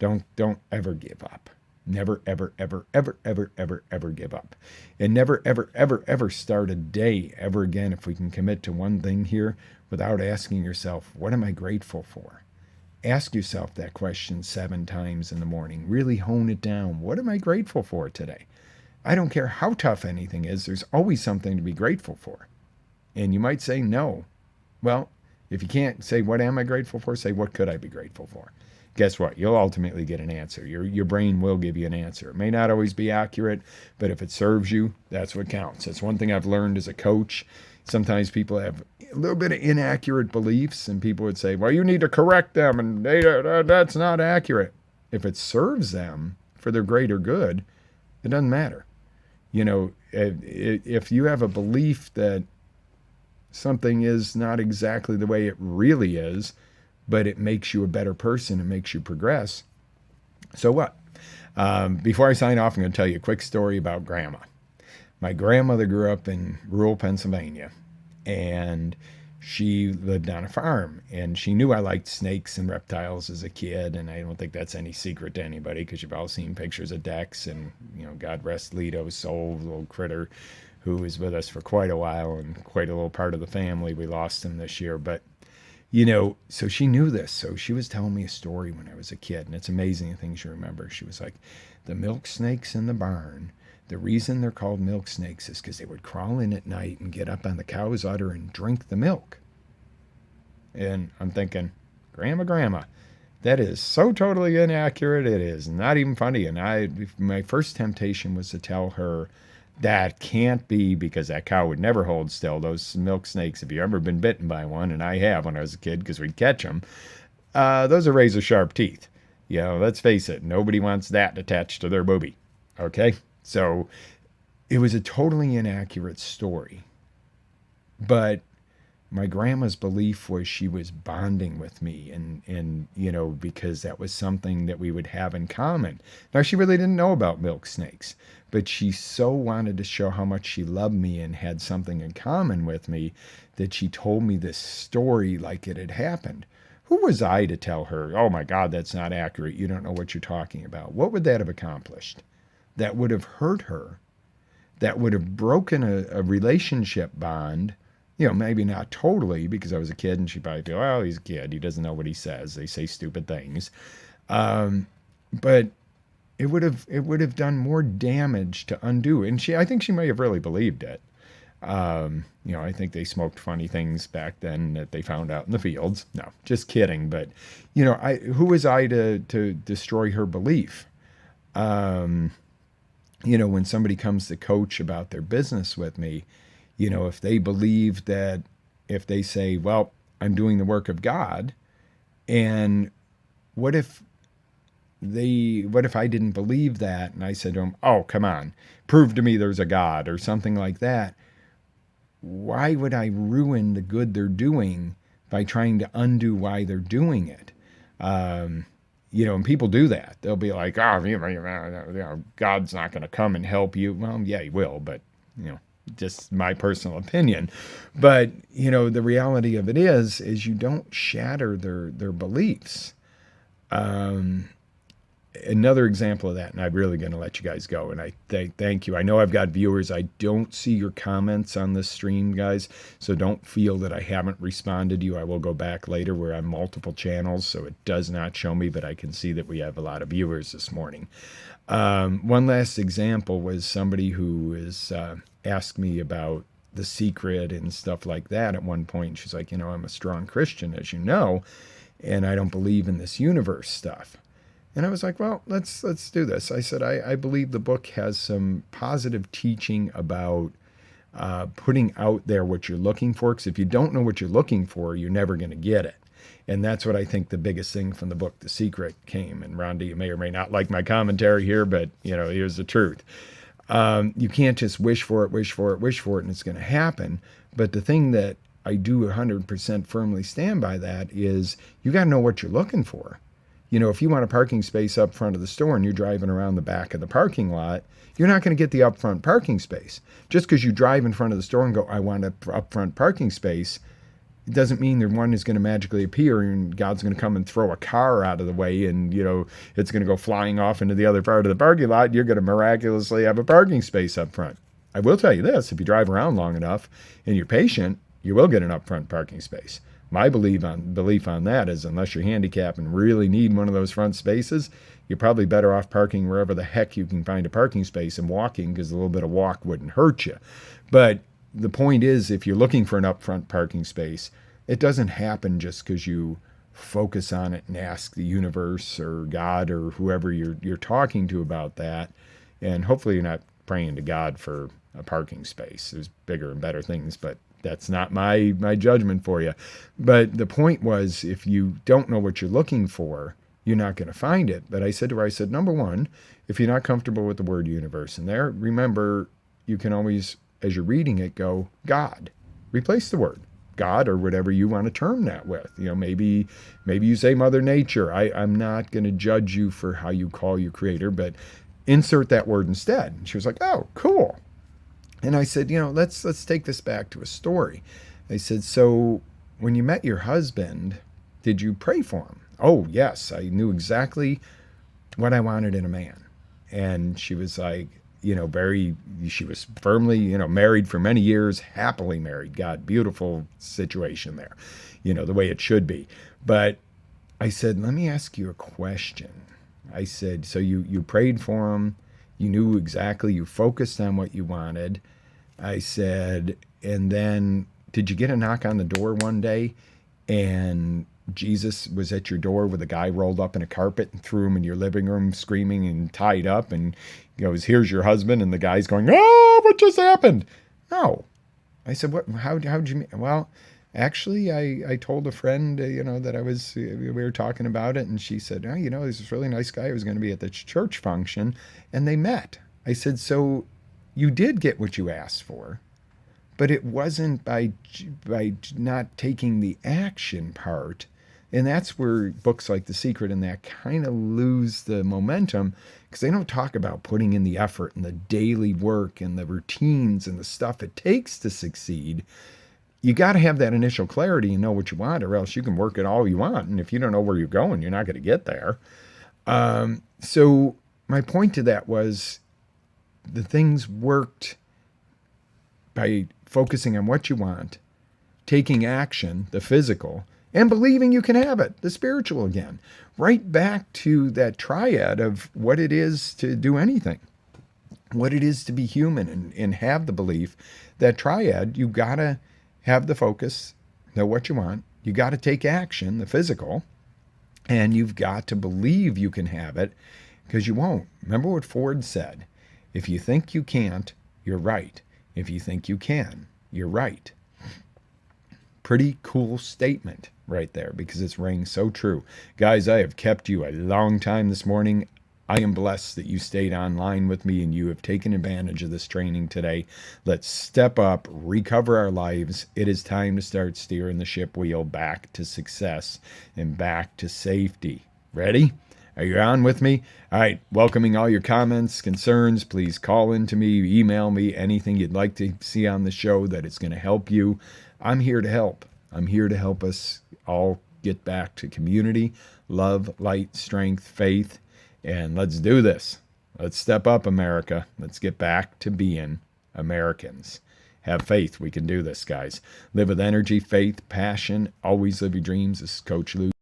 Don't ever give up. Never, ever, ever, ever, ever, ever, ever give up. And never, ever, ever, ever start a day ever again, if we can commit to one thing here, without asking yourself, what am I grateful for? Ask yourself that question 7 times in the morning. Really hone it down. What am I grateful for today? I don't care how tough anything is. There's always something to be grateful for. And you might say no. Well, if you can't say, what am I grateful for? Say, what could I be grateful for? Guess what? You'll ultimately get an answer. Your brain will give you an answer. It may not always be accurate, but if it serves you, that's what counts. That's one thing I've learned as a coach. Sometimes people have a little bit of inaccurate beliefs, and people would say, well, you need to correct them, and that's not accurate. If it serves them for their greater good, it doesn't matter. If you have a belief that something is not exactly the way it really is, but it makes you a better person, it makes you progress, so what? Before I sign off, I'm going to tell you a quick story about Grandma. My grandmother grew up in rural Pennsylvania, and she lived on a farm, and she knew I liked snakes and reptiles as a kid, and I don't think that's any secret to anybody because you've all seen pictures of Dex, and, God rest Lito's soul, the little critter who was with us for quite a while and quite a little part of the family. We lost him this year, but, so she knew this. So she was telling me a story when I was a kid, and it's amazing the things you remember. She was like, the milk snakes in the barn, the reason they're called milk snakes is because they would crawl in at night and get up on the cow's udder and drink the milk. And I'm thinking, Grandma, that is so totally inaccurate. It is not even funny. And my first temptation was to tell her that can't be, because that cow would never hold still. Those milk snakes, if you've ever been bitten by one, and I have when I was a kid because we'd catch them, those are razor sharp teeth. Let's face it, nobody wants that attached to their booby. Okay? So it was a totally inaccurate story. But my grandma's belief was she was bonding with me, and because that was something that we would have in common. Now, she really didn't know about milk snakes, but she so wanted to show how much she loved me and had something in common with me that she told me this story like it had happened. Who was I to tell her, oh my God, that's not accurate, you don't know what you're talking about? What would that have accomplished? That would have hurt her. That would have broken a relationship bond. Maybe not totally, because I was a kid and she'd probably feel, well, he's a kid. He doesn't know what he says. They say stupid things. Um, but it would have done more damage to undo. And I think she may have really believed it. I think they smoked funny things back then that they found out in the fields. No, just kidding. But, who was I to destroy her belief? When somebody comes to coach about their business with me, if they believe that, if they say, well, I'm doing the work of God, and what if I didn't believe that, and I said to them, oh, come on, prove to me there's a God or something like that, why would I ruin the good they're doing by trying to undo why they're doing it? And people do that. They'll be like, oh, God's not going to come and help you. Well, yeah, he will, but, just my personal opinion. But, the reality of it is you don't shatter their beliefs. Another example of that, and I'm really going to let you guys go, and I thank you. I know I've got viewers. I don't see your comments on this stream, guys, so don't feel that I haven't responded to you. I will go back later. We're on multiple channels, so it does not show me, but I can see that we have a lot of viewers this morning. One last example was somebody who is asked me about The Secret and stuff like that at one point. She's like, I'm a strong Christian, as you know, and I don't believe in this universe stuff. And I was like, well, let's do this. I said, I believe the book has some positive teaching about putting out there what you're looking for. Because if you don't know what you're looking for, you're never going to get it. And that's what I think the biggest thing from the book, The Secret, came. And Rhonda, you may or may not like my commentary here, but, here's the truth. You can't just wish for it, and it's going to happen. But the thing that I do 100% firmly stand by that is you got to know what you're looking for. If you want a parking space up front of the store and you're driving around the back of the parking lot, you're not going to get the upfront parking space. Just because you drive in front of the store and go, I want an upfront parking space, it doesn't mean that one is going to magically appear and God's going to come and throw a car out of the way and, it's going to go flying off into the other part of the parking lot. And you're going to miraculously have a parking space up front. I will tell you this, if you drive around long enough and you're patient, you will get an upfront parking space. My belief on that is unless you're handicapped and really need one of those front spaces, you're probably better off parking wherever the heck you can find a parking space and walking, because a little bit of walk wouldn't hurt you. But the point is, if you're looking for an upfront parking space, it doesn't happen just because you focus on it and ask the universe or God or whoever you're talking to about that. And hopefully you're not praying to God for a parking space. There's bigger and better things, but that's not my judgment for you. But the point was, if you don't know what you're looking for, you're not going to find it. But I said to her, number one, if you're not comfortable with the word universe in there, remember, you can always, as you're reading it, go, God. Replace the word God or whatever you want to term that with. Maybe you say Mother Nature. I'm not going to judge you for how you call your creator, but insert that word instead. And she was like, oh, cool. And I said, let's take this back to a story. I said, so when you met your husband, did you pray for him? Oh, yes. I knew exactly what I wanted in a man. And she was like, she was firmly, married for many years, happily married. God, beautiful situation there, the way it should be. But I said, let me ask you a question. I said, so you prayed for him. You knew exactly, you focused on what you wanted. I said, and then did you get a knock on the door one day and Jesus was at your door with a guy rolled up in a carpet and threw him in your living room screaming and tied up and goes, here's your husband, and the guy's going, oh, what just happened? No. I said, what, how'd you mean? Well, actually, I told a friend, that we were talking about it, and she said, oh, there's this really nice guy who was going to be at the church function, and they met. I said, so you did get what you asked for, but it wasn't by not taking the action part. And that's where books like The Secret and that kind of lose the momentum, because they don't talk about putting in the effort and the daily work and the routines and the stuff it takes to succeed. You got to have that initial clarity and know what you want, or else you can work it all you want. And if you don't know where you're going, you're not going to get there. So my point to that was the things worked by focusing on what you want, taking action, the physical, and believing you can have it, the spiritual again. Right back to that triad of what it is to do anything, what it is to be human, and have the belief. That triad, you got to have the focus, know what you want, you got to take action, the physical, and you've got to believe you can have it, because you won't. Remember what Ford said: if you think you can't, you're right. If you think you can, you're right. Pretty cool statement right there, because it's rang so true. Guys, I have kept you a long time this morning. I am blessed that you stayed online with me and you have taken advantage of this training today. Let's step up, recover our lives. It is time to start steering the ship wheel back to success and back to safety. Ready? Are you on with me? All right, welcoming all your comments, concerns. Please call in to me, email me, anything you'd like to see on the show that is going to help you. I'm here to help. I'm here to help us all get back to community, love, light, strength, faith, and let's do this. Let's step up, America. Let's get back to being Americans. Have faith. We can do this, guys. Live with energy, faith, passion. Always live your dreams. This is Coach Lou.